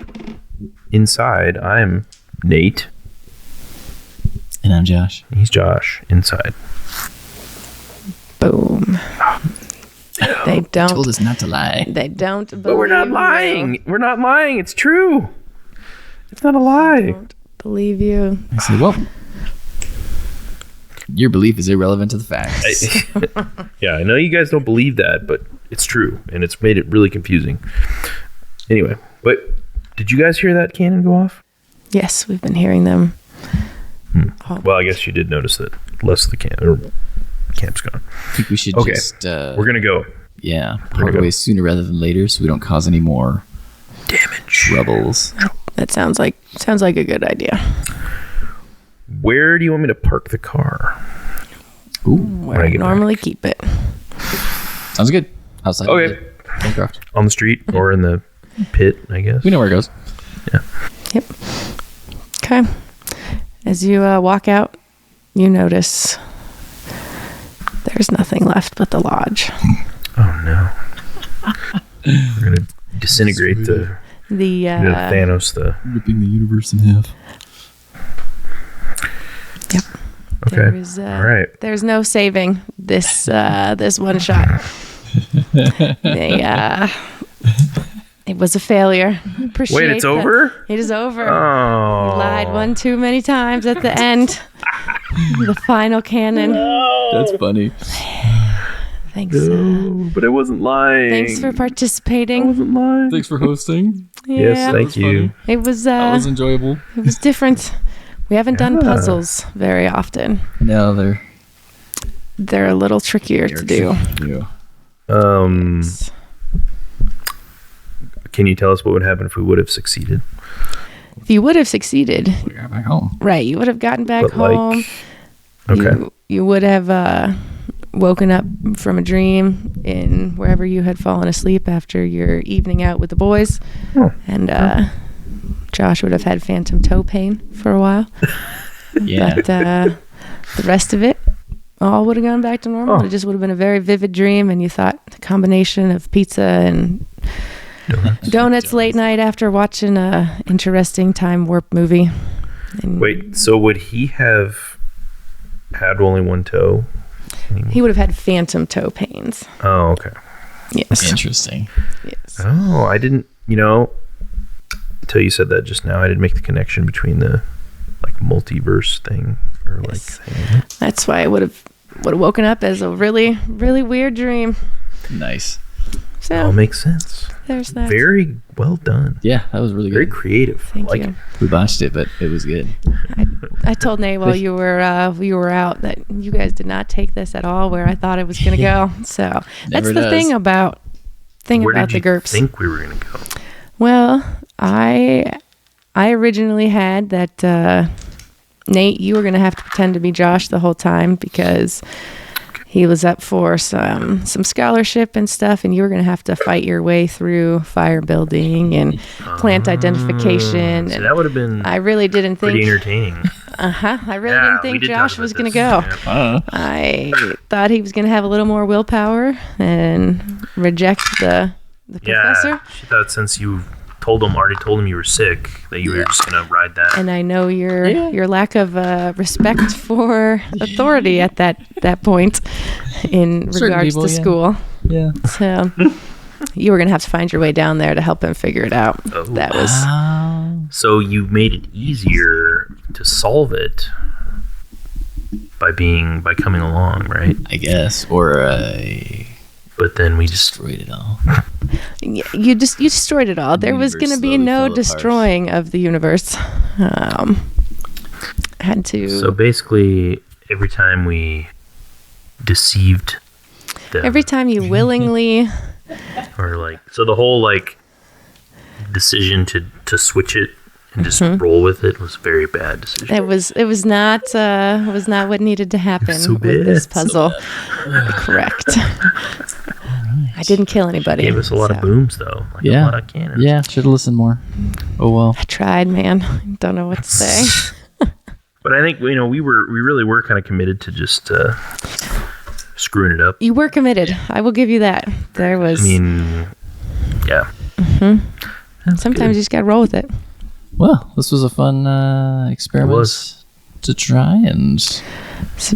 inside. I'm Nate. And I'm Josh. He's Josh inside. Boom. They don't. Told us not to lie. They don't. But we're not lying. We're not lying. It's true. It's not a lie. Don't believe you. I said, well, your belief is irrelevant to the facts. Yeah, I know you guys don't believe that, but it's true, and it's made it really confusing. Anyway, but did you guys hear that cannon go off? Yes, we've been hearing them. Well, I guess you did notice that less of the camp's gone. I think we should Okay. just... We're gonna go. Yeah, part away sooner rather than later, so we don't cause any more damage. troubles. That sounds like a good idea. Where do you want me to park the car? Ooh, Where I normally keep it. sounds good. Outside. Okay. Of the campground. On the street or in the pit, I guess. We know where it goes. Yeah. Yep. Okay. As you walk out, you notice there's nothing left but the lodge. Oh no. We're gonna disintegrate the Thanos. Ripping the universe in half. Yep. Okay. All right. There's no saving this one shot. It was a failure. Wait, it's over? It is over. Oh. You lied one too many times at the end. The final cannon. That's funny. Thanks. But I wasn't lying. Thanks for participating. I wasn't lying. Thanks for hosting. Yes, thank you. Funny. It was That was enjoyable. it was different. We haven't done puzzles very often. No, They're a little trickier to do. Yeah. Can you tell us what would happen if we would have succeeded? If you would have succeeded, We got back home. right, you would have gotten back But, like, home. Okay. You would have woken up from a dream in wherever you had fallen asleep after your evening out with the boys. Oh. And Josh would have had phantom toe pain for a while. Yeah. But the rest of it all would have gone back to normal. Oh. It just would have been a very vivid dream, and you thought the combination of pizza and donuts late night after watching a interesting time warp movie. And Wait, so would he have had only one toe? he would have had phantom toe pains. Oh, okay. Yes. Interesting. Yes. Oh, I didn't, until you said that just now, I didn't make the connection between the like multiverse thing or like Yes. thing. That's why I would have woken up as a really, really weird dream. Nice. So All makes sense. there's that. Very well done. Yeah, that was really Very good. creative. Thank I like you. it. We botched it, but it was good. I told Nate while you were out that you guys did not take this at all where I thought it was going to go. So that's Never the does. thing about Where did the you GURPS. think we were going to go? Well, I originally had that Nate, you were going to have to pretend to be Josh the whole time because he was up for some scholarship and stuff, and you were going to have to fight your way through fire building and plant identification. So And that would have been I really didn't pretty think. entertaining. I really Yeah, didn't we think did Josh talk was about going to this. go. Yeah. I thought he was going to have a little more willpower and reject the professor. Yeah, she thought since you already told him you were sick, that you were just gonna ride that. And I know your lack of respect for authority at that point in Certain regards people, to yeah. school. Yeah. So you were going to have to find your way down there to help him figure it out. Oh. That was So you made it easier to solve it by coming along, right? I guess. Or But then we just destroyed it all. you destroyed it all. There was universe going to be slowly no fell apart. destroying of the universe. Had to. So basically, every time we deceived them, Every time you willingly, or like, so the whole like decision to switch it and just Mm-hmm. roll with it was a very bad decision. it was not what needed to happen so with this bad. puzzle. Correct. I didn't kill anybody. Gave us a lot of so. booms though, like a Yeah. lot of cannons. Yeah, should have listened more. Oh well. I tried, man. Don't know what to say. But I think we really were kind of committed to just screwing it up. You were committed. I will give you that. There was. I mean, yeah. sometimes you just gotta roll with it. Well, this was a fun experiment It was. to try, and It's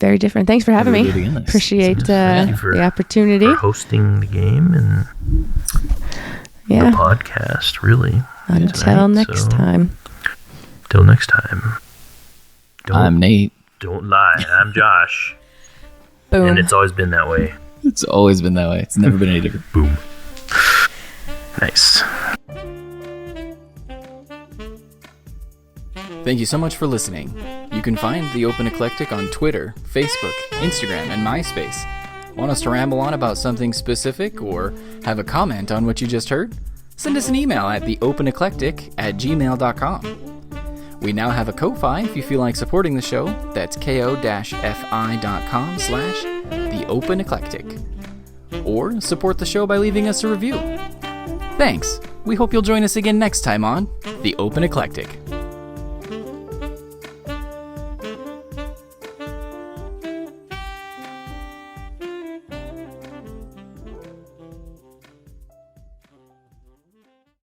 very different. Thanks for having We'll me. do it again next. Appreciate Thank you for- the opportunity. For hosting the game and Yeah. the podcast, really. Until tonight, next so- time. Till next time. I'm Nate. Don't lie. I'm Josh. Boom. And it's always been that way. It's always been that way. It's never been any different. Boom. Nice. Thank you so much for listening. You can find The Open Eclectic on Twitter, Facebook, Instagram, and MySpace. Want us to ramble on about something specific or have a comment on what you just heard? Send us an email at theopeneclectic@gmail.com. We now have a Ko-Fi if you feel like supporting the show. That's ko-fi.com/theopeneclectic. Or support the show by leaving us a review. Thanks. We hope you'll join us again next time on The Open Eclectic.